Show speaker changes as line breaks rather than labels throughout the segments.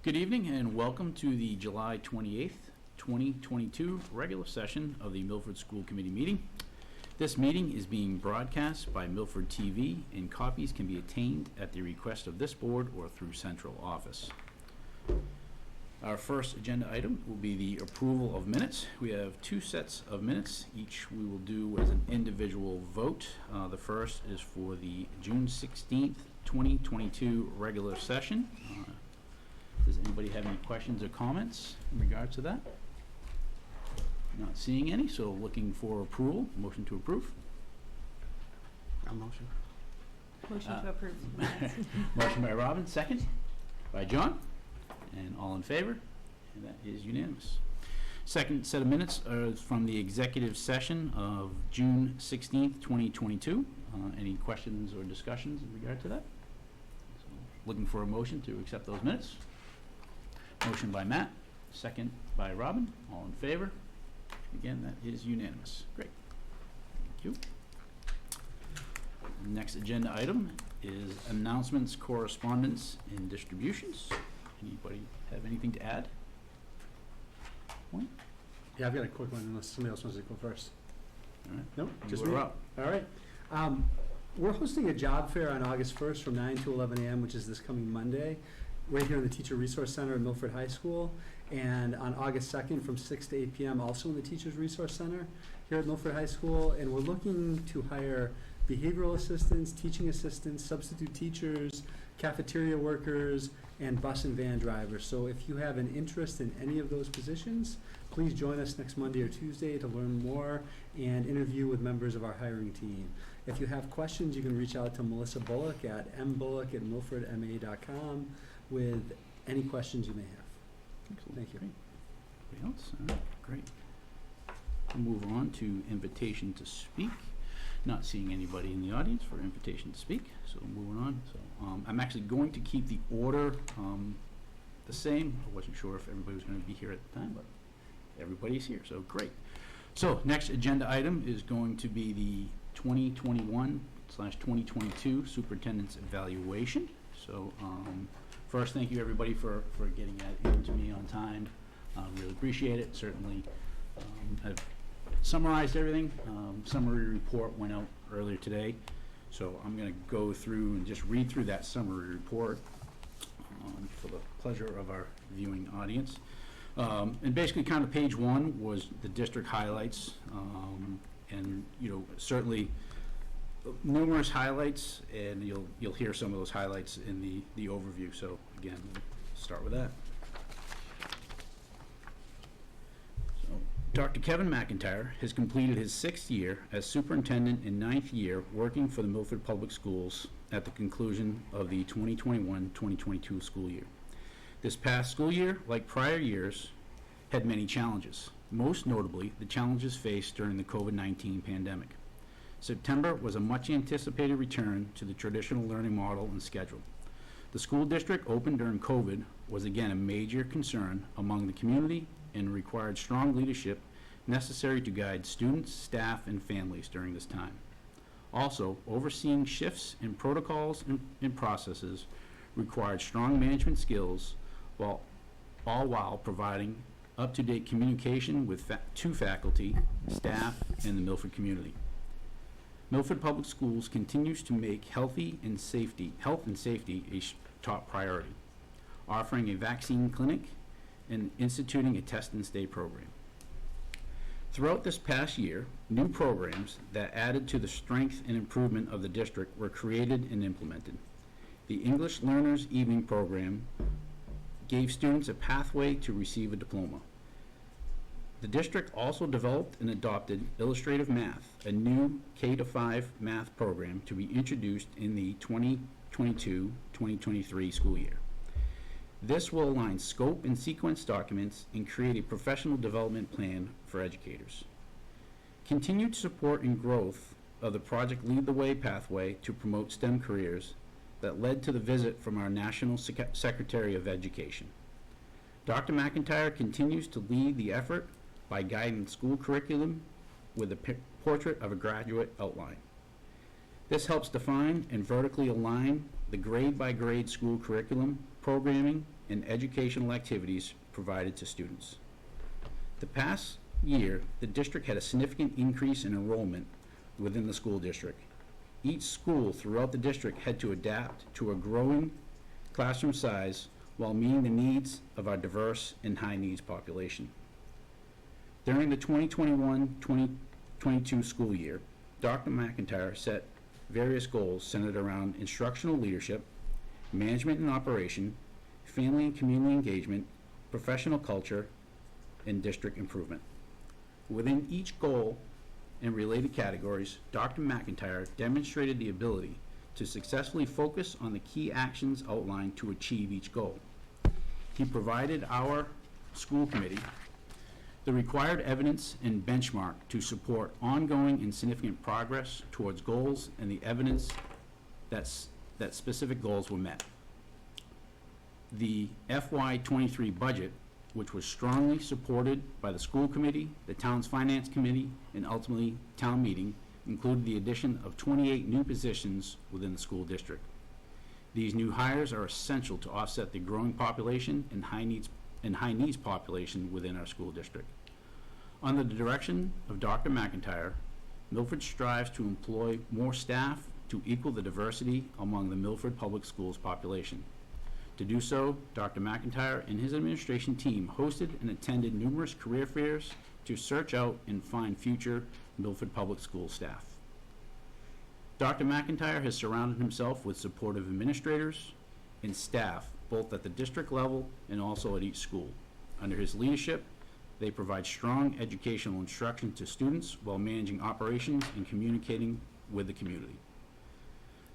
Good evening and welcome to the July 28th, 2022 regular session of the Milford School Committee meeting. This meeting is being broadcast by Milford TV and copies can be obtained at the request of this board or through central office. Our first agenda item will be the approval of minutes. We have two sets of minutes. Each we will do as an individual vote. The first is for the June 16th, 2022 regular session. Does anybody have any questions or comments in regards to that? Not seeing any, so looking for approval. Motion to approve.
A motion.
Motion to approve.
Motion by Robin, second by John, and all in favor, and that is unanimous. Second set of minutes are from the executive session of June 16th, 2022. Any questions or discussions in regard to that? So, looking for a motion to accept those minutes. Motion by Matt, second by Robin. All in favor? Again, that is unanimous. Great. Thank you. Next agenda item is announcements, correspondence, and distributions. Anybody have anything to add? One?
Yeah, I've got a quick one unless somebody else wants to go first.
All right.
Nope, just
You
me.
are up.
All right. We're hosting a job fair on August 1st from 9 to 11 a.m., which is this coming Monday, right here in the Teacher Resource Center at Milford High School. And on August 2nd from 6 to 8 p.m. also in the Teachers Resource Center here at Milford High School. And we're looking to hire behavioral assistants, teaching assistants, substitute teachers, cafeteria workers, and bus and van drivers. So if you have an interest in any of those positions, please join us next Monday or Tuesday to learn more and interview with members of our hiring team. If you have questions, you can reach out to Melissa Bullock at mbullock@milfordma.com with any questions you may have.
Excellent.
Thank you.
Great. Anybody else? All right, great. We'll move on to invitation to speak. Not seeing anybody in the audience for invitation to speak, so moving on. So I'm actually going to keep the order the same. I wasn't sure if everybody was going to be here at the time, but everybody's here, so great. So next agenda item is going to be the 2021/2022 superintendent's evaluation. So first, thank you everybody for getting that in to me on time. Really appreciate it. Certainly, I've summarized everything. Summary report went out earlier today, so I'm going to go through and just read through that summary report for the pleasure of our viewing audience. And basically, kind of page one was the district highlights, and certainly numerous highlights, and you'll hear some of those highlights in the overview. So again, we'll start with that. Dr. Kevin McIntyre has completed his 6th year as superintendent and 9th year working for the Milford Public Schools at the conclusion of the 2021-2022 school year. This past school year, like prior years, had many challenges, most notably the challenges faced during the COVID-19 pandemic. September was a much anticipated return to the traditional learning model and schedule. The school district opened during COVID was again a major concern among the community and required strong leadership necessary to guide students, staff, and families during this time. Also, overseeing shifts in protocols and processes required strong management skills while providing up-to-date communication with to faculty, staff, and the Milford community. Milford Public Schools continues to make health and safety a top priority, offering a vaccine clinic and instituting a test and stay program. Throughout this past year, new programs that added to the strength and improvement of the district were created and implemented. The English Learners Evening Program gave students a pathway to receive a diploma. The district also developed and adopted Illustrative Math, a new K-5 math program to be introduced in the 2022-2023 school year. This will align scope and sequence documents and create a professional development plan for educators. Continued support and growth of the Project Lead the Way pathway to promote STEM careers that led to the visit from our National Secretary of Education. Dr. McIntyre continues to lead the effort by guiding school curriculum with a portrait of a graduate outline. This helps define and vertically align the grade-by-grade school curriculum, programming, and educational activities provided to students. The past year, the district had a significant increase in enrollment within the school district. Each school throughout the district had to adapt to a growing classroom size while meeting the needs of our diverse and high-needs population. During the 2021-2022 school year, Dr. McIntyre set various goals centered around instructional leadership, management and operation, family and community engagement, professional culture, and district improvement. Within each goal and related categories, Dr. McIntyre demonstrated the ability to successfully focus on the key actions outlined to achieve each goal. He provided our school committee the required evidence and benchmark to support ongoing and significant progress towards goals and the evidence that specific goals were met. The FY23 budget, which was strongly supported by the school committee, the town's finance committee, and ultimately town meeting, included the addition of 28 new positions within the school district. These new hires are essential to offset the growing population and high needs population within our school district. Under the direction of Dr. McIntyre, Milford strives to employ more staff to equal the diversity among the Milford Public Schools population. To do so, Dr. McIntyre and his administration team hosted and attended numerous career fairs to search out and find future Milford Public School staff. Dr. McIntyre has surrounded himself with supportive administrators and staff, both at the district level and also at each school. Under his leadership, they provide strong educational instruction to students while managing operations and communicating with the community.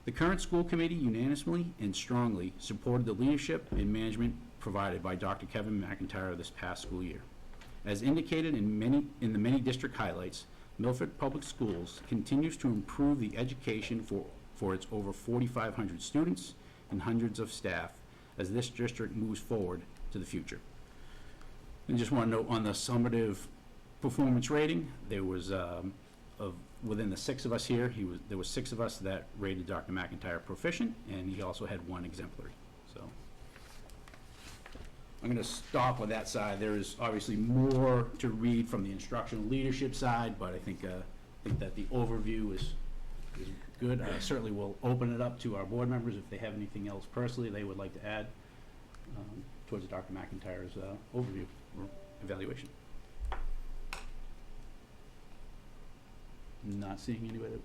The current school committee unanimously and strongly supported the leadership and management provided by Dr. Kevin McIntyre this past school year. As indicated in the many district highlights, Milford Public Schools continues to improve the education for its over 4,500 students and hundreds of staff as this district moves forward to the future. And just want to note on the summative performance rating, there was within the 6 of us here, there was 6 of us that rated Dr. McIntyre proficient, and he also had 1 exemplary. So I'm going to stop on that side. There is obviously more to read from the instructional leadership side, but I think that the overview is good. Certainly we'll open it up to our board members if they have anything else personally they would like to add towards Dr. McIntyre's overview or evaluation. Not seeing anybody that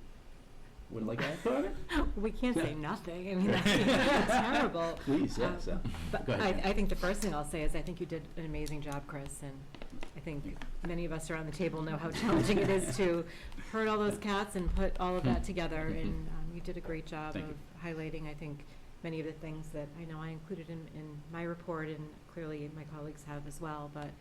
would like to add to it?
We can't say
Yeah.
nothing. I mean, that's terrible.
Please, yes.
But
Go ahead.
I think the first thing I'll say is I think you did an amazing job, Chris, and I think many of us around the table know how challenging it is to herd all those cats and put all of that together, and you did a great job
Thank
of highlighting, I think, many of the things that I know I included in my report, and clearly my colleagues have as well, but,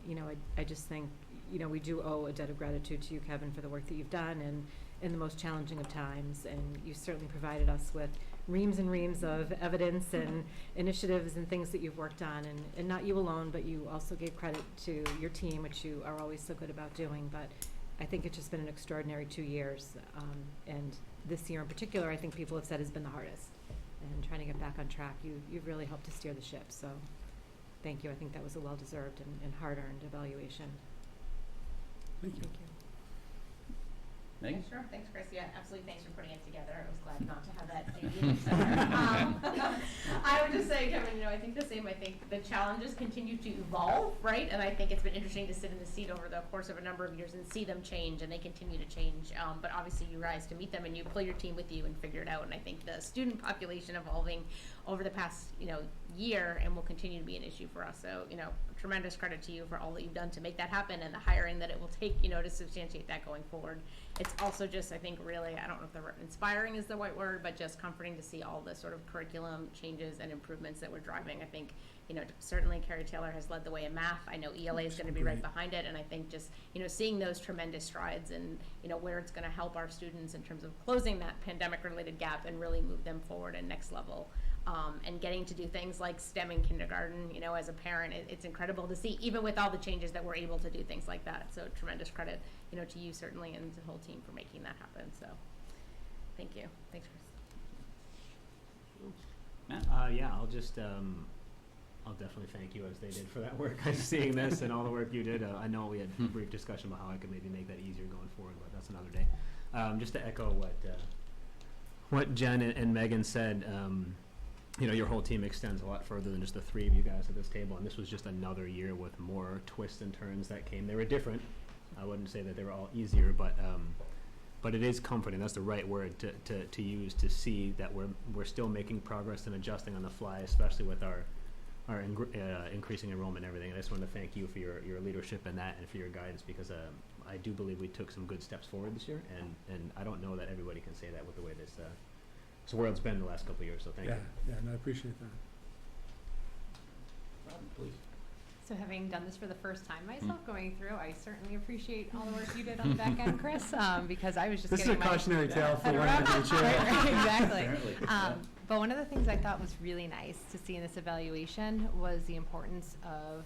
you know, I just think, you know, we do owe a debt of gratitude to you, Kevin, for the work that you've done and in the most challenging of times, and you certainly provided us with reams and reams of evidence and initiatives and things that you've worked on, and not you alone, but you also gave credit to your team, which you are always so good about doing, but I think it's just been an extraordinary 2 years, and this year in particular, I think people have said has been the hardest, and trying to get back on track. You've really helped to steer the ship, so thank you. I think that was a well-deserved and hard-earned evaluation.
Thank you.
Megan?
Sure, thanks, Chris. Yeah, absolutely, thanks for putting it together. I was glad not to have that center. I would just say, Kevin, you know, I think the same. I think the challenges continue to evolve, right? And I think it's been interesting to sit in the seat over the course of a number of years and see them change, and they continue to change. But obviously you rise to meet them and you pull your team with you and figure it out. And I think the student population evolving over the past, you know, year and will continue to be an issue for us. So, you know, tremendous credit to you for all that you've done to make that happen and the hiring that it will take, you know, to substantiate that going forward. It's also just, I think, really, I don't know if the inspiring is the right word, but just comforting to see all the sort of curriculum changes and improvements that we're driving. I think, you know, certainly Carrie Taylor has led the way in math. I know ELA is going to be right behind it, and I think just, you know, seeing those tremendous strides and, you know, where it's going to help our students in terms of closing that pandemic-related gap and really move them forward and next level. And getting to do things like STEM in kindergarten, you know, as a parent, it's incredible to see, even with all the changes that we're able to do things like that. So tremendous credit, you know, to you certainly and the whole team for making that happen. So thank you. Thanks, Chris.
Matt?
Yeah, I'll just I'll definitely thank you as they did for that work. Seeing this and all the work you did, I know we had a brief discussion about how I could maybe make that easier going forward, but that's another day. Just to echo what Jen and Megan said, you know, your whole team extends a lot further than just the three of you guys at this table, and this was just another year with more twists and turns that came. They were different. I wouldn't say that they were all easier, but it is comforting. That's the right word to use, to see that we're still making progress and adjusting on the fly, especially with our increasing enrollment and everything. And I just want to thank you for your leadership in that and for your guidance, because I do believe we took some good steps forward this year, and I don't know that everybody can say that with the way this world's been the last couple of years, so thank you.
Yeah, no, I appreciate that.
Robin, please.
So having done this for the first time myself going through, I certainly appreciate all the work you did on the back end, Chris, because I was just
This is
getting
a cautionary tale for
head
one
around-
individual.
Right, exactly.
Apparently, yeah.
But one of the things I thought was really nice to see in this evaluation was the importance of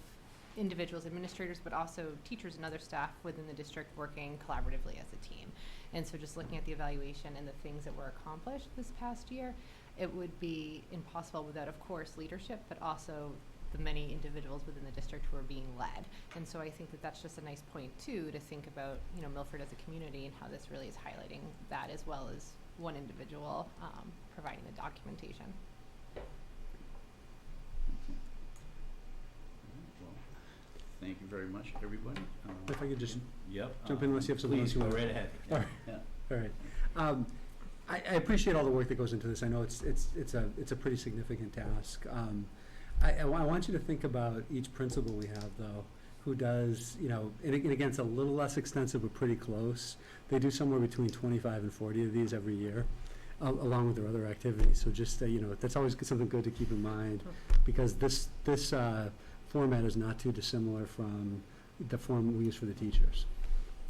individuals, administrators, but also teachers and other staff within the district working collaboratively as a team. And so just looking at the evaluation and the things that were accomplished this past year, it would be impossible without, of course, leadership, but also the many individuals within the district who are being led. And so I think that that's just a nice point, too, to think about, you know, Milford as a community and how this really is highlighting that, as well as one individual providing the documentation.
Well, thank you very much, everybody.
If I could just
Yep.
jump in unless you have something else
Please
you
go
want.
right ahead.
All right.
Yeah.
All right. I appreciate all the work that goes into this. I know it's a pretty significant task. I want you to think about each principal we have, though, who does, you know, and again, it's a little less extensive, but pretty close. They do somewhere between 25 and 40 of these every year, along with their other activities. So just, you know, that's always something good to keep in mind, because this format is not too dissimilar from the form we use for the teachers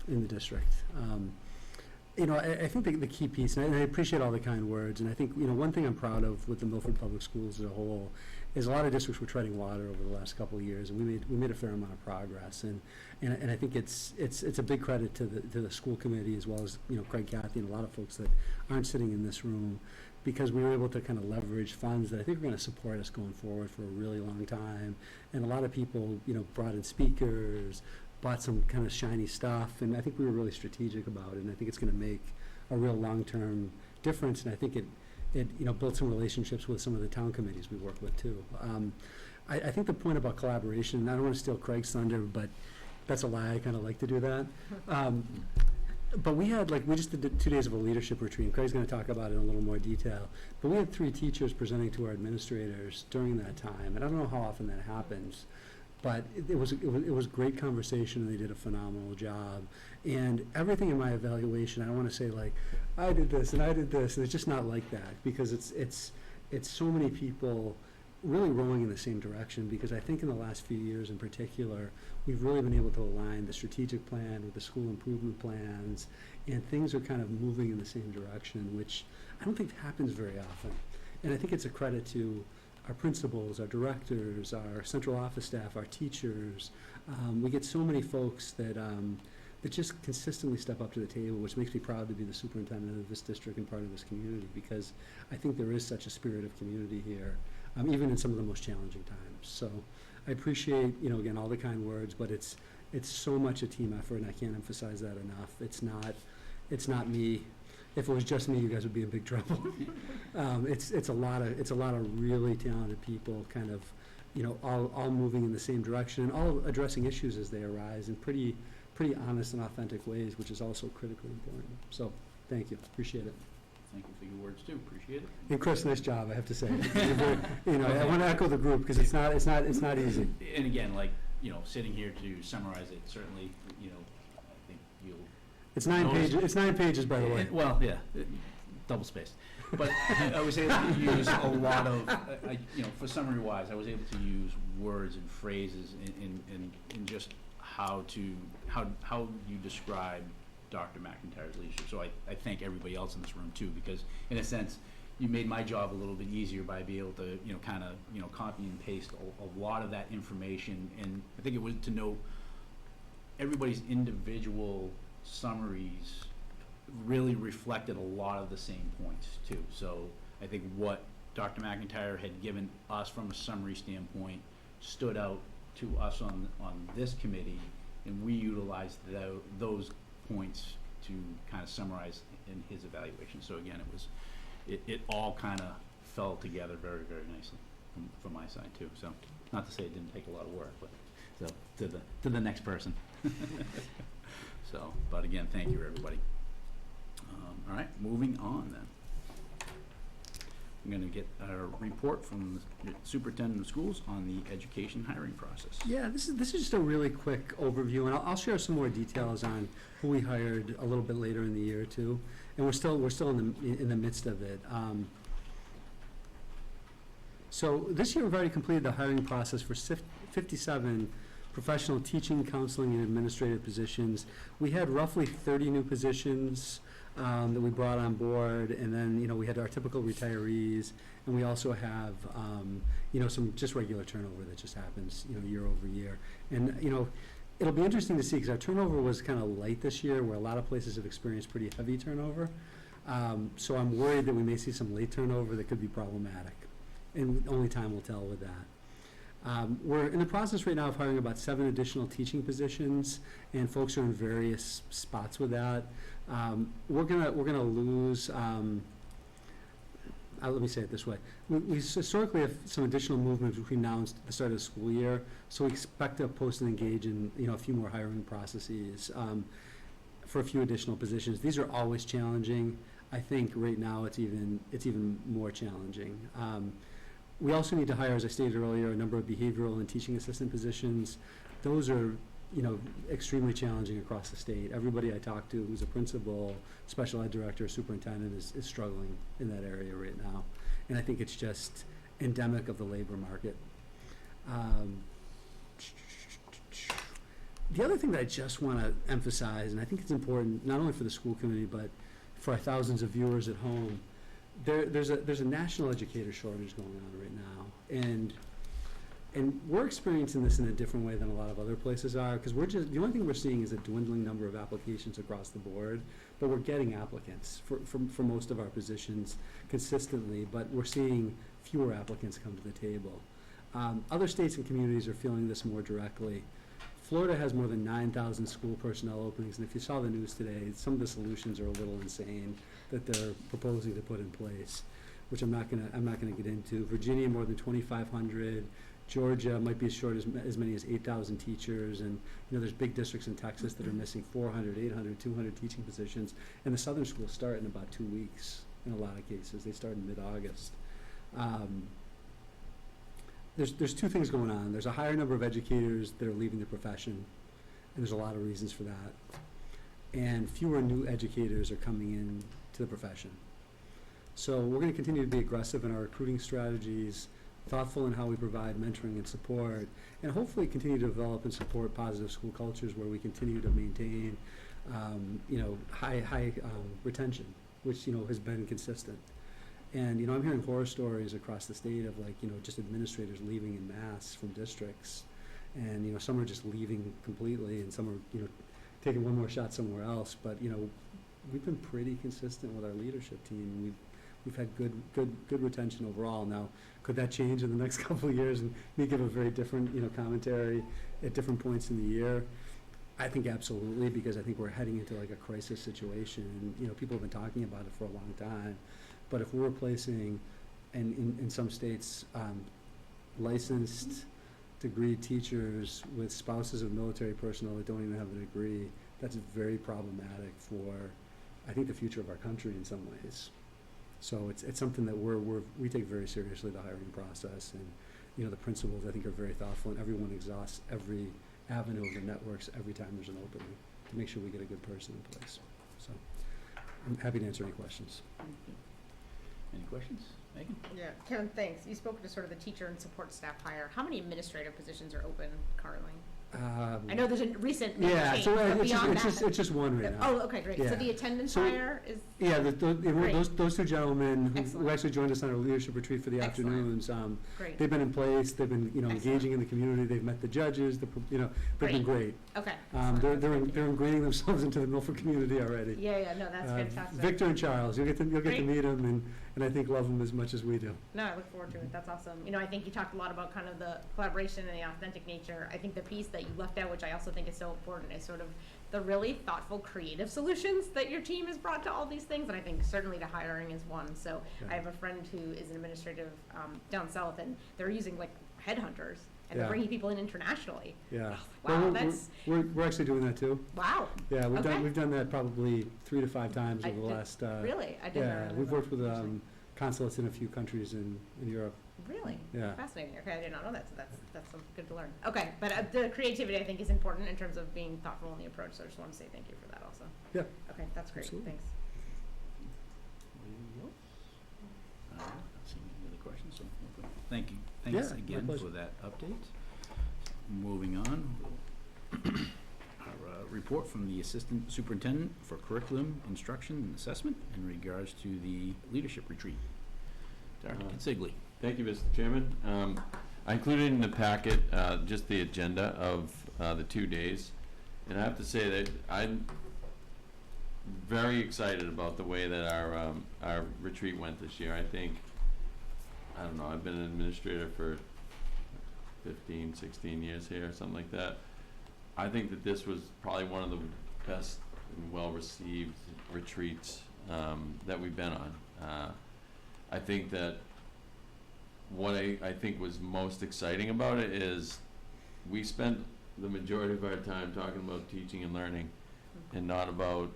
in the district. You know, I think the key piece, and I appreciate all the kind words, and I think, you know, one thing I'm proud of with the Milford Public Schools as a whole is a lot of districts were treading water over the last couple of years, and we made a fair amount of progress, and I think it's a big credit to the school committee, as well as, you know, Craig, Kathy, and a lot of folks that aren't sitting in this room, because we were able to kind of leverage funds that I think are going to support us going forward for a really long time. And a lot of people, you know, brought in speakers, bought some kind of shiny stuff, and I think we were really strategic about it, and I think it's going to make a real long-term difference, and I think it you know, built some relationships with some of the town committees we work with, too. I think the point about collaboration, and I don't want to steal Craig's thunder, but that's a lie, I kind of like to do that. But we just did 2 days of a leadership retreat, and Craig's going to talk about it in a little more detail. But we had 3 teachers presenting to our administrators during that time, and I don't know how often that happens. But it was great conversation, and they did a phenomenal job. And everything in my evaluation, I don't want to say like, I did this and I did this, and it's just not like that, because it's so many people really rowing in the same direction, because I think in the last few years in particular, we've really been able to align the strategic plan with the school improvement plans, and things are kind of moving in the same direction, which I don't think happens very often. And I think it's a credit to our principals, our directors, our central office staff, our teachers. We get so many folks that just consistently step up to the table, which makes me proud to be the superintendent of this district and part of this community, because I think there is such a spirit of community here, even in some of the most challenging times. So I appreciate, you know, again, all the kind words, but it's so much a team effort, and I can't emphasize that enough. It's not me. If it was just me, you guys would be in big trouble. It's a lot of really talented people, kind of, you know, all moving in the same direction, and all addressing issues as they arise in pretty honest and authentic ways, which is also critically important. So, thank you, appreciate it.
Thank you for your words, too. Appreciate it.
And Chris, nice job, I have to say. You know, I want to echo the group, because it's not easy.
And again, like, you know, sitting here to summarize it, certainly, you know, I think you'll.
It's 9 pages. It's 9 pages, by the way.
Well, yeah, double spaced. But I was able to use a lot of, you know, for summary-wise, I was able to use words and phrases in just how you describe Dr. McIntyre's leadership. So I thank everybody else in this room, too, because in a sense, you made my job a little bit easier by being able to, you know, kind of, you know, copy and paste a lot of that information. And I think it was to know everybody's individual summaries really reflected a lot of the same points, too. So I think what Dr. McIntyre had given us from a summary standpoint stood out to us on this committee, and we utilized those points to kind of summarize in his evaluation. So again, it all kind of fell together very, very nicely from my side too. So not to say it didn't take a lot of work, but so to the next person. So, but again, thank you, everybody. All right, moving on then. I'm going to get a report from the superintendent of schools on the education hiring process.
Yeah, this is just a really quick overview, and I'll share some more details on who we hired a little bit later in the year too. And we're still in the midst of it. So this year we've already completed the hiring process for 57 professional teaching, counseling, and administrative positions. We had roughly 30 new positions that we brought on board, and then we had our typical retirees, and we also have some just regular turnover that just happens year over year. And it'll be interesting to see, because our turnover was kind of light this year, where a lot of places have experienced pretty heavy turnover. So I'm worried that we may see some late turnover that could be problematic, and only time will tell with that. We're in the process right now of hiring about 7 additional teaching positions, and folks are in various spots with that. We're gonna lose. Let me say it this way: we historically have some additional movement between now and the start of the school year, so we expect to post and engage in a few more hiring processes for a few additional positions. These are always challenging. I think right now it's even more challenging. We also need to hire, as I stated earlier, a number of behavioral and teaching assistant positions. Those are, extremely challenging across the state. Everybody I talk to who's a principal, special ed director, superintendent is struggling in that area right now. And I think it's just endemic of the labor market. The other thing that I just want to emphasize, and I think it's important not only for the school committee, but for our thousands of viewers at home, there's a national educator shortage going on right now, and we're experiencing this in a different way than a lot of other places are, because the only thing we're seeing is a dwindling number of applications across the board, but we're getting applicants for most of our positions consistently, but we're seeing fewer applicants come to the table. Other states and communities are feeling this more directly. Florida has more than 9,000 school personnel openings, and if you saw the news today, some of the solutions are a little insane that they're proposing to put in place, which I'm not gonna get into. Virginia, more than 2,500. Georgia might be as short as many as 8,000 teachers, and there's big districts in Texas that are missing 400, 800, 200 teaching positions, and the southern schools start in about 2 weeks in a lot of cases. They start in mid-August. There's 2 things going on. There's a higher number of educators that are leaving the profession, and there's a lot of reasons for that. And fewer new educators are coming in to the profession. So we're going to continue to be aggressive in our recruiting strategies, thoughtful in how we provide mentoring and support, and hopefully continue to develop and support positive school cultures where we continue to maintain, high retention, which has been consistent. And I'm hearing horror stories across the state of just administrators leaving in mass from districts, and some are just leaving completely, and some are taking one more shot somewhere else. But we've been pretty consistent with our leadership team. We've had good retention overall. Now, could that change in the next couple of years and me give a very different commentary at different points in the year? I think absolutely, because I think we're heading into a crisis situation, and people have been talking about it for a long time. But if we're replacing, and in some states, licensed degree teachers with spouses of military personnel that don't even have a degree, that's very problematic for, I think, the future of our country in some ways. So it's something that we take very seriously, the hiring process, and the principals I think are very thoughtful, and everyone exhausts every avenue of the networks every time there's an opening to make sure we get a good person in place. So I'm happy to answer any questions.
Any questions? Megan?
Yeah, Kevin, thanks. You spoke to sort of the teacher and support staff hire. How many administrative positions are open currently? I know there's a recent
Yeah,
change,
so
but
it's
beyond that.
it's just one right now.
Oh, okay, great. So
Yeah.
the attendance
So-
hire is,
Yeah,
Great.
those two gentlemen who
Excellent.
actually joined us on our leadership retreat for the
Excellent.
afternoons,
great.
they've been in place, they've been,
Excellent.
engaging in the community, they've met the judges, they've been great.
Okay.
They're
excellent.
they're ingraining themselves into the Milford community already.
Yeah, no, that's fantastic.
Victor and Charles, you'll get to
Great.
meet them, and I think love them as much as we do.
No, I look forward to it. That's awesome. I think you talked a lot about kind of the collaboration and the authentic nature. I think the piece that you left out, which I also think is so important, is sort of the really thoughtful, creative solutions that your team has brought to all these things. And I think certainly the hiring is one. So
Yeah.
I have a friend who is an administrative down south, and they're using like headhunters, and they're
Yeah.
bringing people in internationally.
Yeah.
Wow,
Well, we're-
that's
We're actually doing that too.
wow.
Yeah,
Okay.
we've done that probably 3 to 5 times
I
over the
did-
last,
Really, I didn't.
yeah,
know
we've
that.
worked with
Interesting.
consulates in a few countries in Europe.
Really?
Yeah.
Fascinating. Okay, I did not know that, so that's some good to learn. Okay, but the creativity I think is important in terms of being thoughtful in the approach, so I just want to say thank you for that also.
Yeah.
Okay, that's great,
Absolutely.
thanks.
Not seeing any other questions, so, okay. Thank you.
Yeah,
Thanks
my
again
pleasure.
for that update. Moving on. Our report from the Assistant Superintendent for Curriculum, Instruction, and Assessment in regards to the leadership retreat. Dr. Consigli.
Thank you, Mr. Chairman. I included in the packet just the agenda of the 2 days. And I have to say that I'm very excited about the way that our retreat went this year. I think, I don't know, I've been an administrator for 15, 16 years here, something like that. I think that this was probably one of the best and well-received retreats that we've been on. I think that what I think was most exciting about it is we spent the majority of our time talking about teaching and learning and not about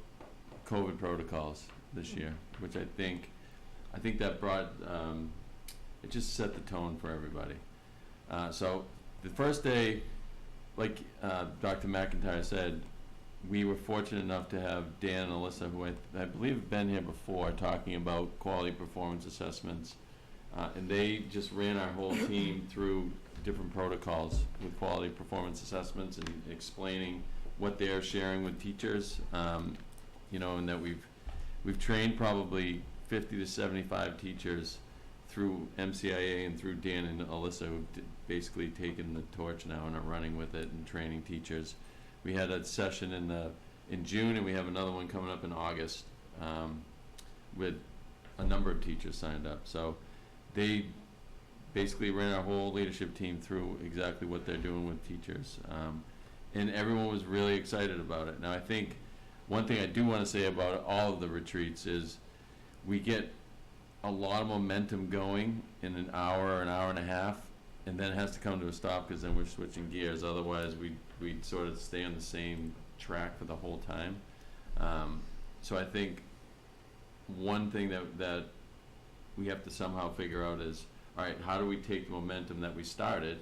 COVID protocols this year, which I think that brought, it just set the tone for everybody. So the first day, like Dr. McIntyre said, we were fortunate enough to have Dan and Alyssa, who I believe have been here before, talking about quality performance assessments. And they just ran our whole team through different protocols with quality performance assessments and explaining what they're sharing with teachers. And that we've trained probably 50 to 75 teachers through MCIA and through Dan and Alyssa, who've basically taken the torch now and are running with it and training teachers. We had a session in June, and we have another one coming up in August with a number of teachers signed up. So they basically ran our whole leadership team through exactly what they're doing with teachers. And everyone was really excited about it. Now, I think one thing I do want to say about all of the retreats is we get a lot of momentum going in an hour and a half, and then it has to come to a stop because then we're switching gears. Otherwise, we'd sort of stay on the same track for the whole time. So I think one thing that we have to somehow figure out is, all right, how do we take the momentum that we started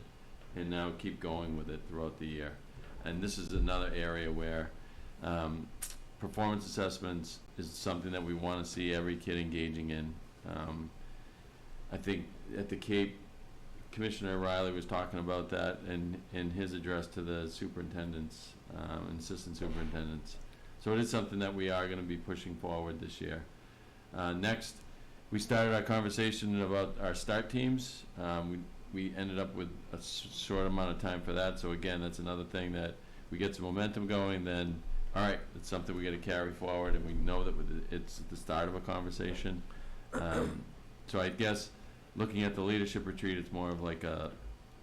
and now keep going with it throughout the year? And this is another area where performance assessments is something that we want to see every kid engaging in. I think at the Cape, Commissioner Riley was talking about that in his address to the superintendents and assistant superintendents. So it is something that we are going to be pushing forward this year. Next, we started our conversation about our start teams. We ended up with a short amount of time for that. So again, that's another thing that we get some momentum going, then all right, it's something we got to carry forward, and we know that it's the start of a conversation. So I guess looking at the leadership retreat, it's more of like a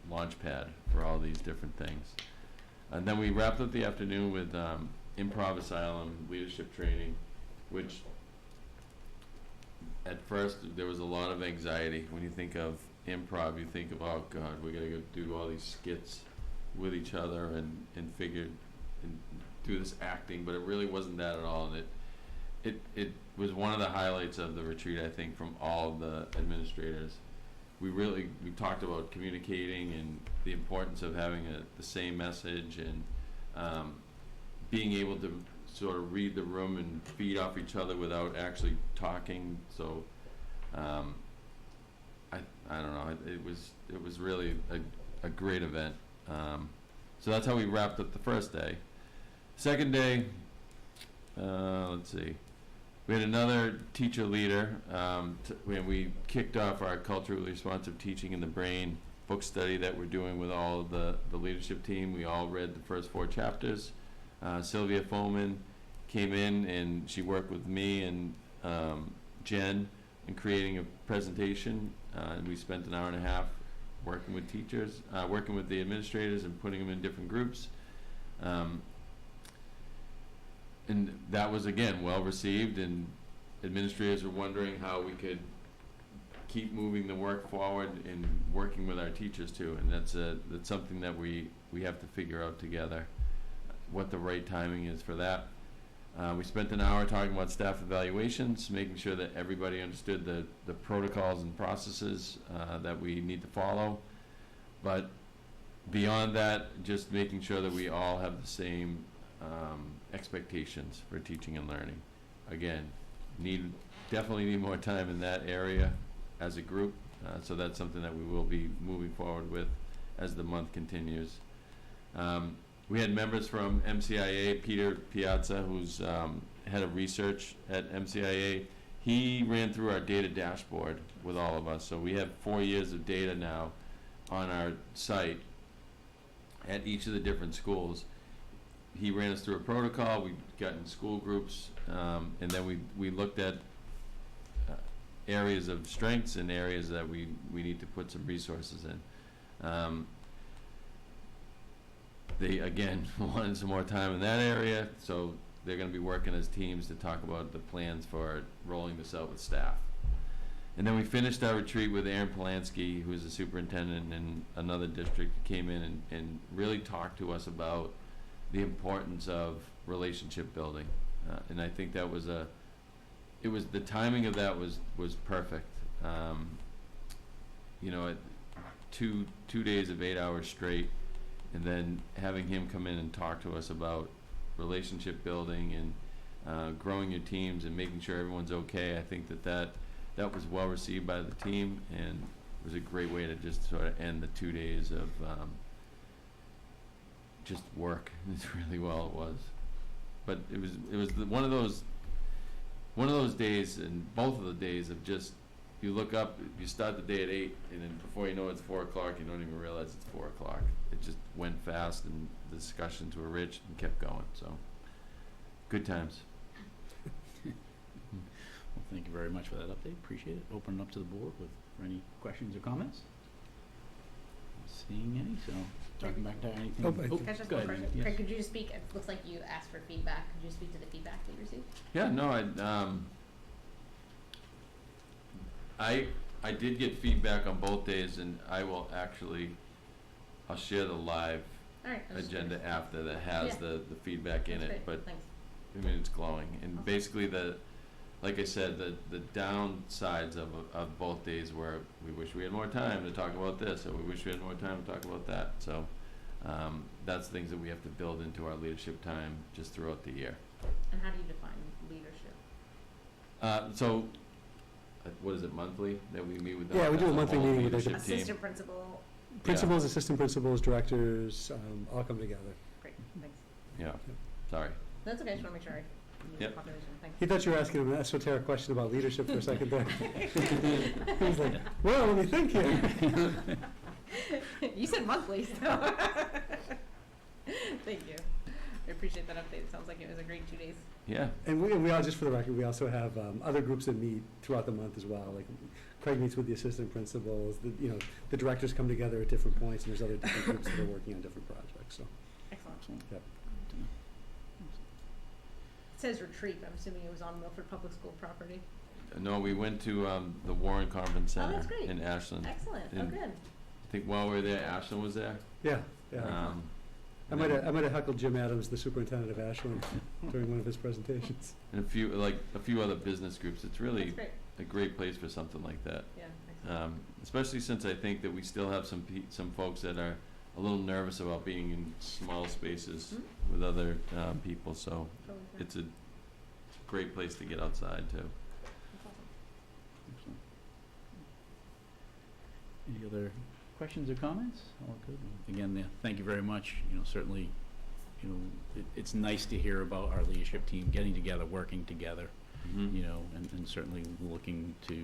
launch pad for all these different things. And then we wrapped up the afternoon with Improv Asylum leadership training, which at first there was a lot of anxiety. When you think of improv, you think of, oh God, we got to go do all these skits with each other and figure and do this acting, but it really wasn't that at all. And it was one of the highlights of the retreat, I think, from all of the administrators. We talked about communicating and the importance of having the same message and being able to sort of read the room and feed off each other without actually talking. So I don't know. It was really a great event. So that's how we wrapped up the first day. Second day, let's see, we had another teacher leader, when we kicked off our culturally responsive teaching in the brain book study that we're doing with all of the leadership team. We all read the first 4 chapters. Sylvia Foman came in and she worked with me and Jen in creating a presentation, and we spent an hour and a half working with teachers, working with the administrators and putting them in different groups. And that was, again, well received, and administrators were wondering how we could keep moving the work forward and working with our teachers too. And that's something that we have to figure out together, what the right timing is for that. We spent an hour talking about staff evaluations, making sure that everybody understood the protocols and processes that we need to follow. But beyond that, just making sure that we all have the same expectations for teaching and learning. Again, definitely need more time in that area as a group. So that's something that we will be moving forward with as the month continues. We had members from MCIA, Peter Piazza, who's head of research at MCIA. He ran through our data dashboard with all of us. So we have 4 years of data now on our site at each of the different schools. He ran us through a protocol. We got in school groups, and then we looked at areas of strengths and areas that we need to put some resources in. They, again, wanted some more time in that area, so they're going to be working as teams to talk about the plans for rolling this out with staff. And then we finished our retreat with Aaron Polanski, who is a superintendent in another district, came in and really talked to us about the importance of relationship building. And I think that was the timing of that was perfect. You know, 2 days of 8 hours straight, and then having him come in and talk to us about relationship building and growing your teams and making sure everyone's okay. I think that was well received by the team, and it was a great way to just sort of end the 2 days of just work. It's really well it was. But it was one of those days, and both of the days of just, you look up, you start the day at 8, and then before you know it's 4 o'clock, you don't even realize it's 4 o'clock. It just went fast, and the discussions were rich and kept going. So, good times.
Well, thank you very much for that update. Appreciate it. Open it up to the board with any questions or comments. Seeing any, so talking back to anything.
Can I just
go
one
ahead,
question?
yes.
Craig, could you just speak? It looks like you asked for feedback. Could you speak to the feedback that you received?
Yeah, no, I did get feedback on both days, and I'll share the live
All right. I was just
agenda
curious.
after that has
Yeah.
the feedback in
That's
it,
great.
but
Thanks.
I mean, it's glowing. And
Awesome.
basically like I said, the downsides of both days were, we wish we had more time to talk about this, or we wish we had more time to talk about that. So that's things that we have to build into our leadership time just throughout the year.
And how do you define leadership?
So, what is it, monthly that we meet with them?
Yeah, we do a
as
monthly
whole
meeting with
leadership
the
team?
Assistant principal.
Principals, assistant principals, directors, all come together.
Great. Thanks.
Yeah, sorry.
That's okay. I just want to make sure I knew the
Yep.
population. Thanks.
He thought you were asking him an esoteric question about leadership for a second there. He was like, well, let me think here.
You said monthly, so. Thank you. I appreciate that update. It sounds like it was a great 2 days.
Yeah,
And we all, just for the record, we also have other groups that meet throughout the month as well. Like Craig meets with the assistant principals, the directors come together at different points, and there's other different groups that are working on different projects, so.
Excellent.
Excellent.
Yep.
It says retreat, but I'm assuming it was on Milford Public School property.
no, we went to the Warren Conference
Oh,
Center
that's great.
in Ashland.
Excellent. Oh,
And
good.
I think while we were there, Ashland was there.
Yeah. I
And
might
then-
have heckled Jim Adams, the superintendent of Ashland, during one of his presentations.
and a few other business groups. It's really
That's great.
a great place for something like that.
Yeah. Excellent.
Especially since I think that we still have some folks that are a little nervous about being in small spaces
Mhm.
with other people. So
Totally fair.
it's a great place to get outside too.
That's awesome.
Excellent. Any other questions or comments? All good. Again, thank you very much. Certainly, it's nice to hear about our leadership team getting together, working together, and certainly looking to,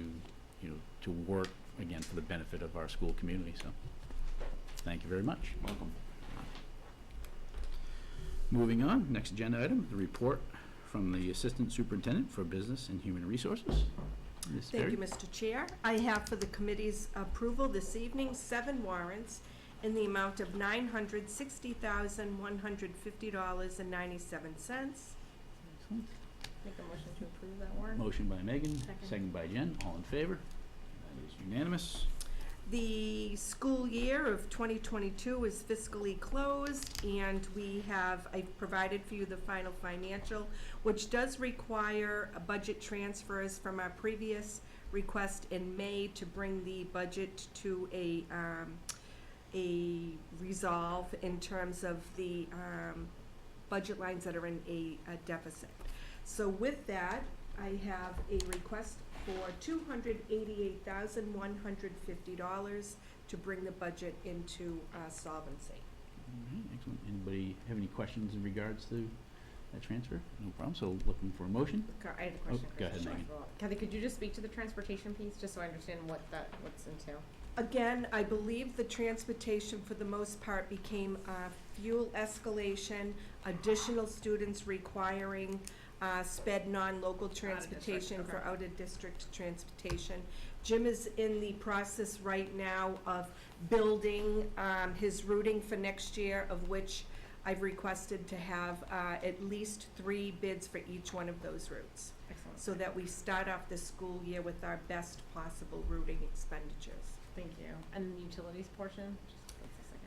to work, again, for the benefit of our school community. So, thank you very much.
Welcome.
Moving on, next agenda item, the report from the Assistant Superintendent for Business and Human Resources. Ms.
Thank
Ferry.
you, Mr. Chair. I have for the committee's approval this evening 7 warrants in the amount of $960,150.97.
Excellent.
Make a motion to approve that warrant.
Motion by Megan,
Second.
second by Jen, all in favor? That is unanimous.
The school year of 2022 is fiscally closed, and I've provided for you the final financial, which does require a budget transfers from our previous request in May to bring the budget to a resolve in terms of the budget lines that are in a deficit. So with that, I have a request for $288,150 to bring the budget into solvency.
All right, excellent. Anybody have any questions in regards to that transfer? No problem, so looking for a motion?
I have a question.
Go ahead,
Sure.
Megan.
Kathy, could you just speak to the transportation piece, just so I understand what's entailed?
Again, I believe the transportation for the most part became fuel escalation, additional students requiring sped non-local transportation for
okay.
out-of-district transportation. Jim is in the process right now of building his routing for next year, of which I've requested to have at least 3 bids for each one of those routes,
Excellent.
so that we start off the school year with our best possible routing expenditures.
Thank you. And the utilities portion? Just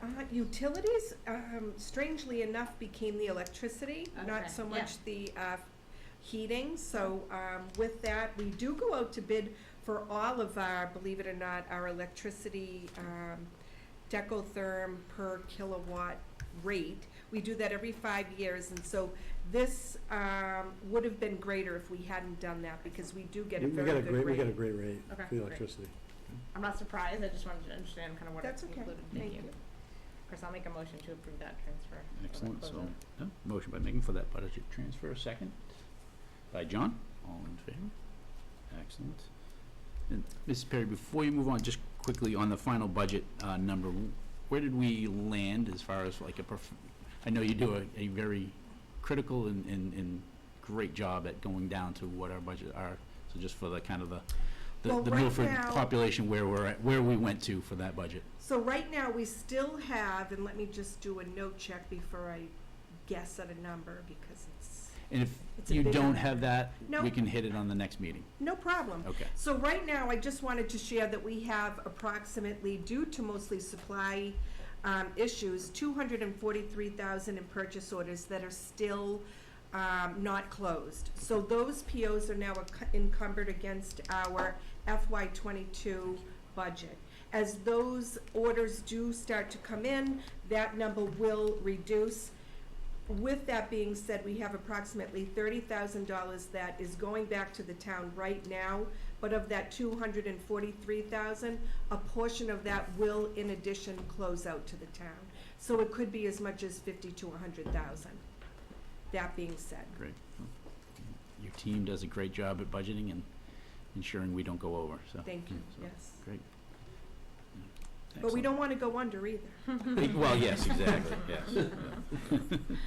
a second.
Utilities, strangely enough, became the electricity,
Okay,
not so
yeah.
much the heating. So with that, we do go out to bid for all of our, believe it or not, our electricity decotherm per kilowatt rate. We do that every 5 years, and so this would have been greater if we hadn't done that, because we do get a very good rate.
We got a great rate
Okay,
for the
great.
electricity.
I'm not surprised, I just wanted to understand kind of what
That's
it's
okay.
included.
Thank you.
Chris, I'll make a motion to approve that transfer.
Excellent,
Close
so,
it.
motion by Megan for that budget transfer, second by John, all in favor? Excellent. And Mrs. Perry, before you move on, just quickly on the final budget number, where did we land as far as like I know you do a very critical and great job at going down to what our budget are, so just for the kind of the
Well, right
Milford
now-
population, where we're at, where we went to for that budget.
So right now, we still have, and let me just do a note check before I guess at a number, because
And if
It's a
you
big
don't
number.
have that,
No.
we can hit it on the next meeting.
no problem.
Okay.
So right now, I just wanted to share that we have approximately, due to mostly supply issues, 243,000 in purchase orders that are still not closed. So those POs are now encumbered against our FY '22 budget. As those orders do start to come in, that number will reduce. With that being said, we have approximately $30,000 that is going back to the town right now, but of that 243,000, a portion of that will in addition close out to the town. So it could be as much as 50 to 100,000. That being said.
Great. Your team does a great job at budgeting and ensuring we don't go over, so.
Thank you,
so,
yes.
Great.
But we don't want to go under either.
Excellent. Well, yes, exactly, yes.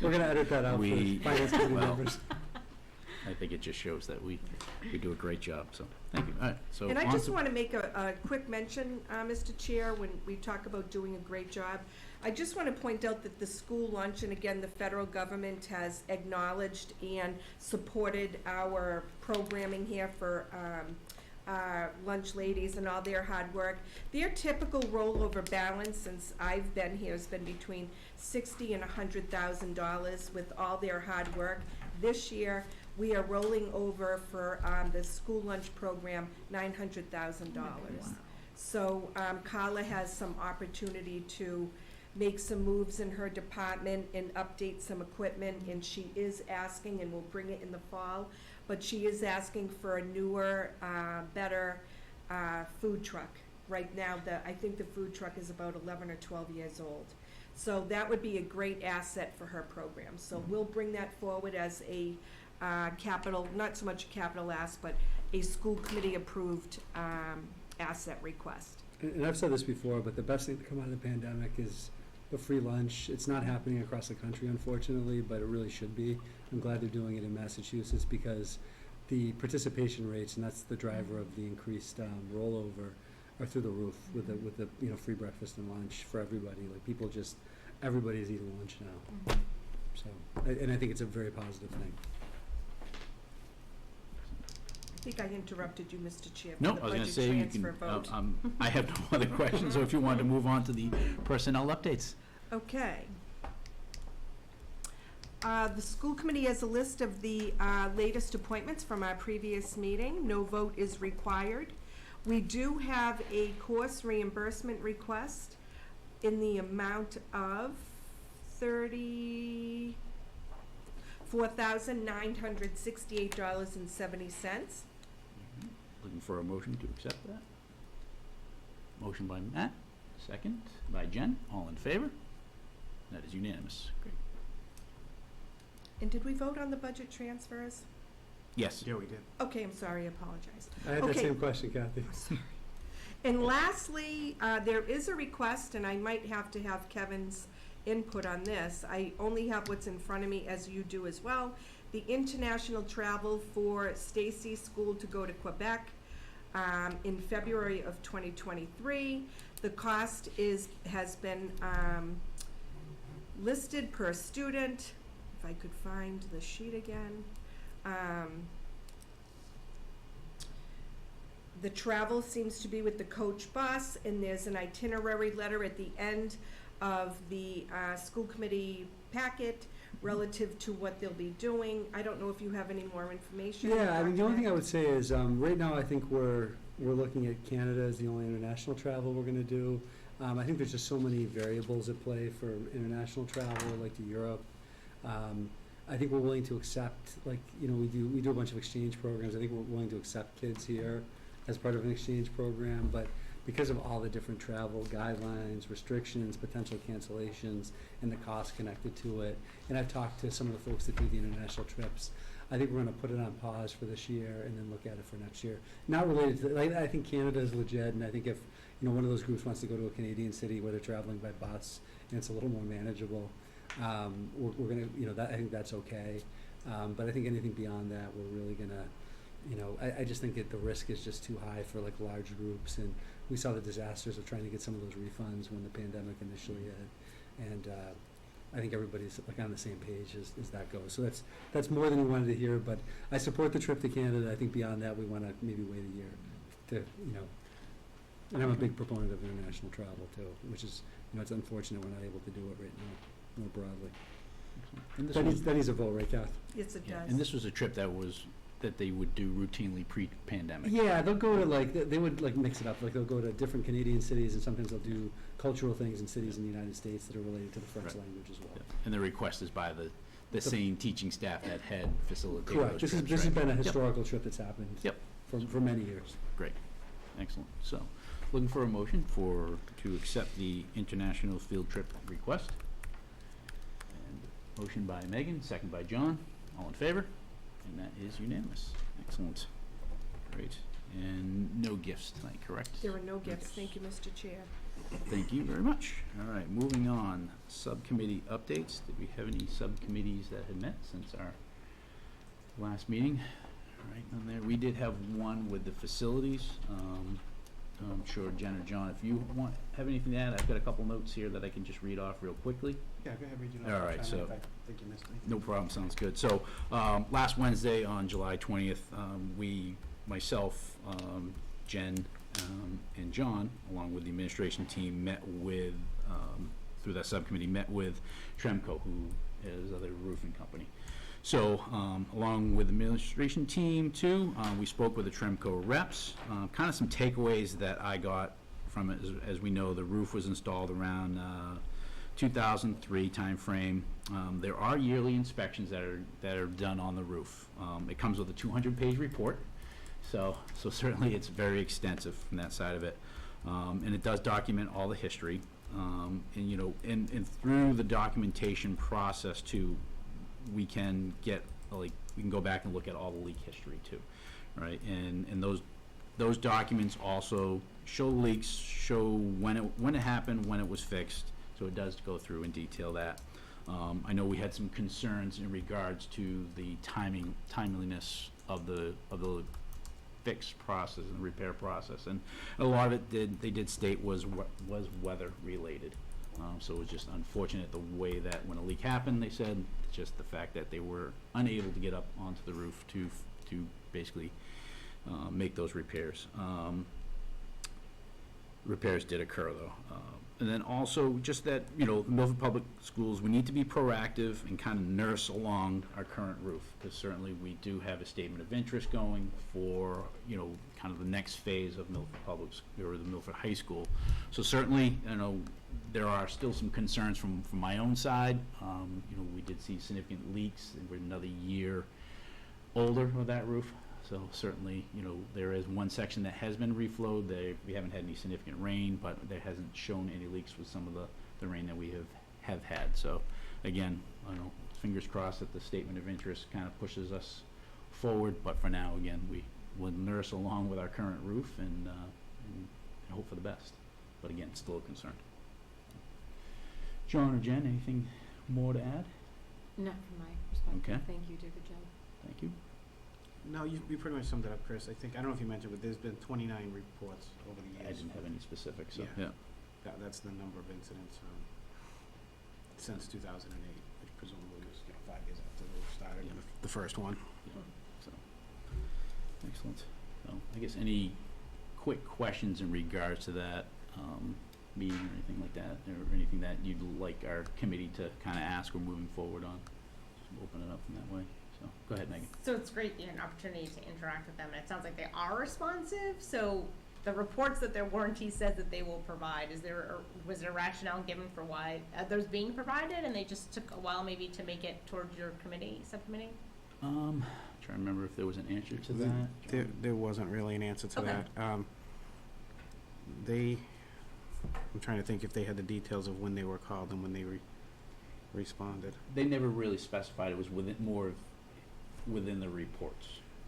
We're gonna edit that out for
We-
finance committee
well,
members.
I think it just shows that we do a great job, so, thank you. All right, so.
And I
on
just
to-
want to make a quick mention, Mr. Chair, when we talk about doing a great job. I just want to point out that the school lunch, and again, the federal government has acknowledged and supported our programming here for lunch ladies and all their hard work. Their typical rollover balance since I've been here has been between $60,000 and $100,000 with all their hard work. This year, we are rolling over for the school lunch program $900,000. So Carla has some opportunity to make some moves in her department and update some equipment, and she is asking, and we'll bring it in the fall, but she is asking for a newer, better food truck right now, I think the food truck is about 11 or 12 years old. So that would be a great asset for her program. So we'll bring that forward as a capital, not so much a capital ask, but a school committee approved asset request.
And I've said this before, but the best thing to come out of the pandemic is the free lunch. It's not happening across the country, unfortunately, but it really should be. I'm glad they're doing it in Massachusetts because the participation rates, and that's the driver of the increased rollover, are through the roof with the free breakfast and lunch for everybody. Like people just, everybody's eating lunch now. So, and I think it's a very positive thing.
I think I interrupted you, Mr. Chair,
No,
for
I was
the
gonna
budget
say, you
transfer
can,
vote.
I have no other questions, so if you wanted to move on to the personnel updates.
Okay. The school committee has a list of the latest appointments from our previous meeting. No vote is required. We do have a course reimbursement request in the amount of $34,968.70.
Looking for a motion to accept that. Motion by Matt, second by Jen. All in favor? That is unanimous. Great.
And did we vote on the budget transfers?
Yes.
Yeah, we did.
Okay, I'm sorry, I apologize.
I had that
Okay.
same question, Kathy.
And lastly, there is a request, and I might have to have Kevin's input on this. I only have what's in front of me, as you do as well. The international travel for Stacy's school to go to Quebec in February of 2023. The cost has been listed per student. If I could find the sheet again. The travel seems to be with the coach bus, and there's an itinerary letter at the end of the school committee packet relative to what they'll be doing. I don't know if you have any more information.
Yeah, I mean, the only thing I would say is, right now, I think we're looking at Canada as the only international travel we're gonna do. I think there's just so many variables at play for international travel, like to Europe. I think we're willing to accept, like, we do a bunch of exchange programs. I think we're willing to accept kids here as part of an exchange program, but because of all the different travel guidelines, restrictions, potential cancellations, and the cost connected to it, and I've talked to some of the folks that do the international trips, I think we're gonna put it on pause for this year and then look at it for next year. Not related to, I think Canada is legit, and I think if, one of those groups wants to go to a Canadian city where they're traveling by bus, and it's a little more manageable, we're gonna, I think that's okay. But I think anything beyond that, we're really gonna, I just think that the risk is just too high for like large groups, and we saw the disasters of trying to get some of those refunds when the pandemic initially hit, and I think everybody's like on the same page as that goes. So that's more than we wanted to hear, but I support the trip to Canada. I think beyond that, we want to maybe wait a year to, and I'm a big proponent of international travel too, which is, it's unfortunate we're not able to do it right now more broadly.
And this
That
was,
needs a vote, right, Kath?
Yes, it
yeah,
does.
and this was a trip that they would do routinely pre-pandemic.
Yeah, they'll go to they would like mix it up. Like they'll go to different Canadian cities, and sometimes they'll do cultural things in cities in the United States that are related to the French
Right.
language as well.
Yeah. And the request is by the same teaching staff that had facilitated
Correct.
those
This
trips,
has
right?
been a
Yep.
historical trip that's happened.
Yep.
For many years.
Great, excellent. So, looking for a motion to accept the international field trip request. And motion by Megan, second by John. All in favor? And that is unanimous. Excellent. Great. And no gifts tonight, correct?
There are no gifts. Thank you, Mr. Chair.
Thank you very much. All right, moving on. Subcommittee updates. Did we have any subcommittees that had met since our last meeting? All right, on there. We did have one with the facilities. I'm sure Jen or John, if you have anything to add, I've got a couple notes here that I can just read off real quickly.
Yeah, go ahead, read your
All
notes.
right,
I'll chime in
so-
if I think you missed me.
No problem, sounds good. So, last Wednesday on July 20th, myself, Jen, and John, along with the administration team, met with, through that subcommittee, met with Tremco, who is a roofing company. So, along with the administration team too, we spoke with the Tremco reps. Kind of some takeaways that I got from it, as we know, the roof was installed around 2003 timeframe. There are yearly inspections that are done on the roof. It comes with a 200-page report, so certainly it's very extensive from that side of it. And it does document all the history. And, you know, and through the documentation process too, we can get, like, we can go back and look at all the leak history too, right? And those documents also show leaks, show when it happened, when it was fixed, so it does go through and detail that. I know we had some concerns in regards to the timeliness of the fix process and repair process, and a lot of it they did state was weather related. So it was just unfortunate the way that when a leak happened, they said, just the fact that they were unable to get up onto the roof to basically make those repairs. Repairs did occur though. And then also just that, you know, Milford Public Schools, we need to be proactive and kind of nurse along our current roof, because certainly we do have a statement of interest going for, you know, kind of the next phase of Milford Public, or the Milford High School. So certainly, you know, there are still some concerns from my own side. You know, we did see significant leaks, and we're another year older with that roof. So certainly, you know, there is one section that has been reflowed. We haven't had any significant rain, but there hasn't shown any leaks with some of the rain that we have had. So again, I don't know, fingers crossed that the statement of interest kind of pushes us forward. But for now, again, we will nurse along with our current roof and hope for the best. But again, still a concern. John or Jen, anything more to add?
Not from my perspective.
Okay.
Thank you, did a good job.
Thank you.
No, you pretty much summed it up, Chris. I don't know if you mentioned, but there's been 29 reports over the
I
years.
didn't have any specifics, so,
Yeah.
yeah.
That's the number of incidents since 2008, which presumably was 5 years after they started
Yeah.
the first one.
So, excellent. So, I guess any quick questions in regards to that meeting or anything like that, or anything that you'd like our committee to kind of ask or moving forward on? Just open it up in that way. So, go ahead, Megan.
So it's great that you had an opportunity to interact with them, and it sounds like they are responsive, so the reports that their warranty says that they will provide, was there a rationale given for why those being provided, and they just took a while maybe to make it towards your subcommittee?
Trying to remember if there was an answer to that.
There wasn't really an answer to
Okay.
that. I'm trying to think if they had the details of when they were called and when they responded.
They never really specified. It was within the reports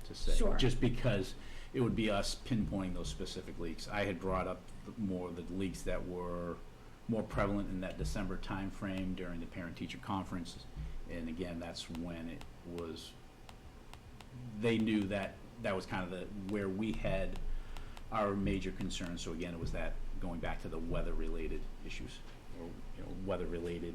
to say.
Sure.
Just because it would be us pinpointing those specific leaks. I had brought up more the leaks that were more prevalent in that December timeframe during the parent-teacher conference. And again, that's when it was, they knew that was kind of where we had our major concerns. So again, it was that going back to the weather-related issues, or, you know, weather-related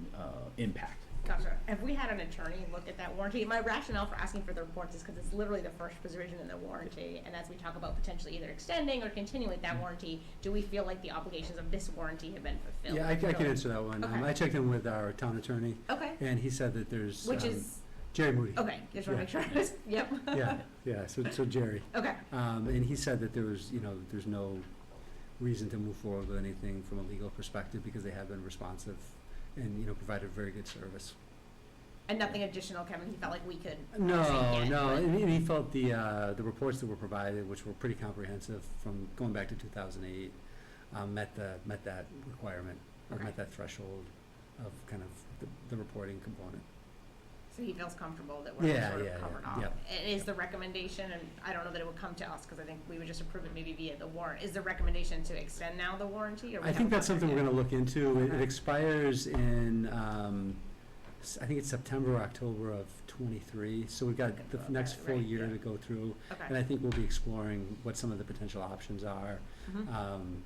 impact.
Gotcha. Have we had an attorney look at that warranty? My rationale for asking for the reports is because it's literally the first provision in the warranty, and as we talk about potentially either extending or continuing that warranty, do we feel like the obligations of this warranty have been fulfilled?
Yeah, I can answer that one.
Okay.
I checked in with our town attorney,
Okay,
and he said that there's.
which is,
Jerry Moody.
okay, just want to make sure I was, yep.
Yeah, so Jerry.
Okay,
And he said that there's no reason to move forward with anything from a legal perspective because they have been responsive and, provided very good service.
and nothing additional, Kevin, he felt like we could
No,
obviously get, but-
and he felt the reports that were provided, which were pretty comprehensive from going back to 2008, met that requirement, or
Okay.
met that threshold of kind of the reporting component.
So he feels comfortable that we're
Yeah,
sort of
yeah,
covered
yeah,
off.
yep.
And is the recommendation, and I don't know that it would come to us, because I think we would just approve it maybe via the warrant, is the recommendation to extend now the warranty, or we
I think
haven't
that's
gone
something
there
we're
yet?
gonna look into. It
Okay.
expires in, I think it's September, or October of '23, so we've got
Okay,
the
well,
next
right,
full
right,
year
yeah.
to go through. And
Okay.
I think we'll be exploring what some of the potential options are,
Mhm.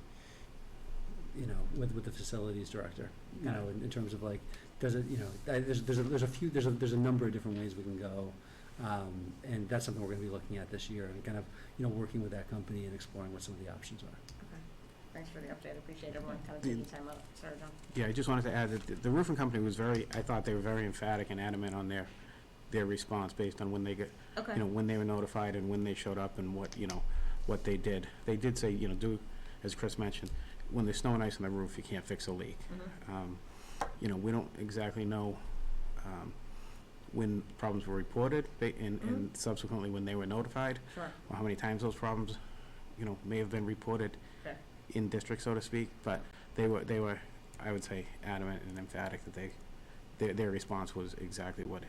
with the facilities director,
Okay.
in terms of like, does it, there's a number of different ways we can go. And that's something we're gonna be looking at this year and kind of, working with that company and exploring what some of the options are.
Okay. Thanks for the update, I appreciate everyone kind of taking time out. Sorry, John.
Yeah, I just wanted to add that the roofing company was I thought they were very emphatic and adamant on their response based on when they
Okay.
when they were notified and when they showed up and what they did. They did say, do, as Chris mentioned, when there's snow and ice on the roof, you can't fix a leak.
Mhm.
We don't exactly know when problems were reported and subsequently when they were notified,
Sure.
or how many times those problems, may have been reported.
Sure.
in district, so to speak, but they were, I would say, adamant and emphatic that their response was exactly what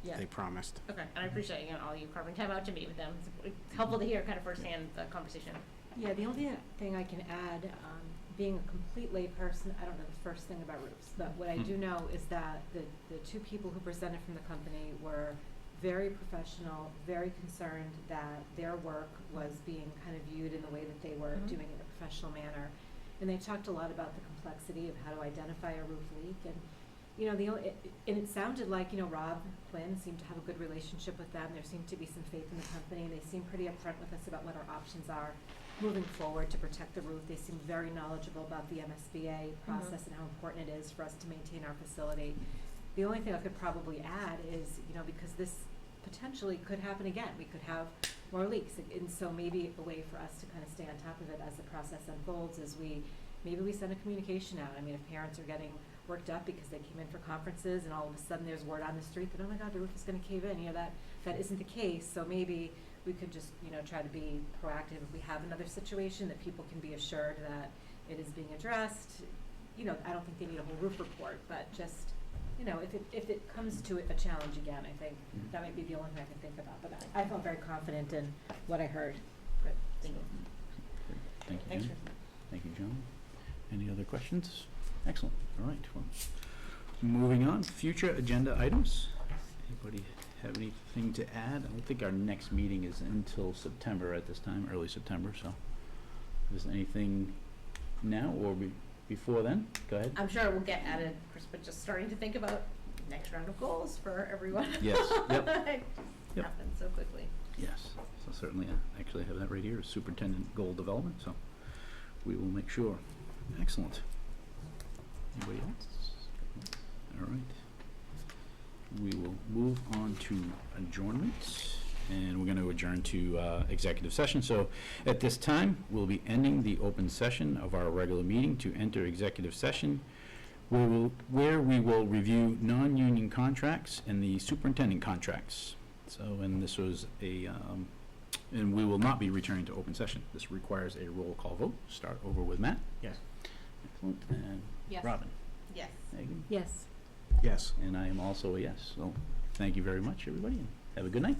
Yeah.
they promised.
Okay, and I appreciate, again, all you carving time out to meet with them. It's helpful to hear kind of firsthand the conversation.
Yeah, the only thing I can add, being a complete layperson, I don't know the first thing about roofs, but what I do know is that the two people who presented from the company were very professional, very concerned that their work was being kind of viewed in the way that they were
Mhm.
doing it in a professional manner. And they talked a lot about the complexity of how to identify a roof leak, and, you know, and it sounded like, you know, Rob Quinn seemed to have a good relationship with them. There seemed to be some faith in the company, and they seemed pretty upfront with us about what our options are moving forward to protect the roof. They seemed very knowledgeable about the MSBA process and how important it is for us to maintain our facility. The only thing I could probably add is, you know, because this potentially could happen again, we could have more leaks. And so maybe a way for us to kind of stay on top of it as the process unfolds is maybe we send a communication out. I mean, if parents are getting worked up because they came in for conferences and all of a sudden there's word on the street that, oh my God, the roof is gonna cave in, you know, that isn't the case. So maybe we could just, you know, try to be proactive if we have another situation, that people can be assured that it is being addressed. You know, I don't think they need a whole roof report, but just, you know, if it comes to a challenge again, I think that might be the only thing I can think about. But I felt very confident in what I heard.
Great, thank you.
Thank you,
Thanks,
Jen. Thank you, John. Any other questions? Excellent. All right. Well, moving on, future agenda items. Anybody have anything to add? I don't think our next meeting is until September at this time, early September, so is there anything now or before then? Go ahead.
I'm sure we'll get added, Chris, but just starting to think about next round of goals for everyone.
Yes, yep.
It
Yep.
happened so quickly.
Yes, so certainly, actually I have that right here, superintendent goal development, so we will make sure. Excellent. Anybody else? All right. We will move on to adjournment, and we're going to adjourn to executive session. So at this time, we'll be ending the open session of our regular meeting to enter executive session, where we will review non-union contracts and the superintendent contracts. So, and this was and we will not be returning to open session. This requires a roll call vote. Start over with Matt.
Yes.
Excellent. And
Yes.
Robin.
Yes.
Megan.
Yes.
Yes.
And I am also a yes. So thank you very much, everybody, and have a good night.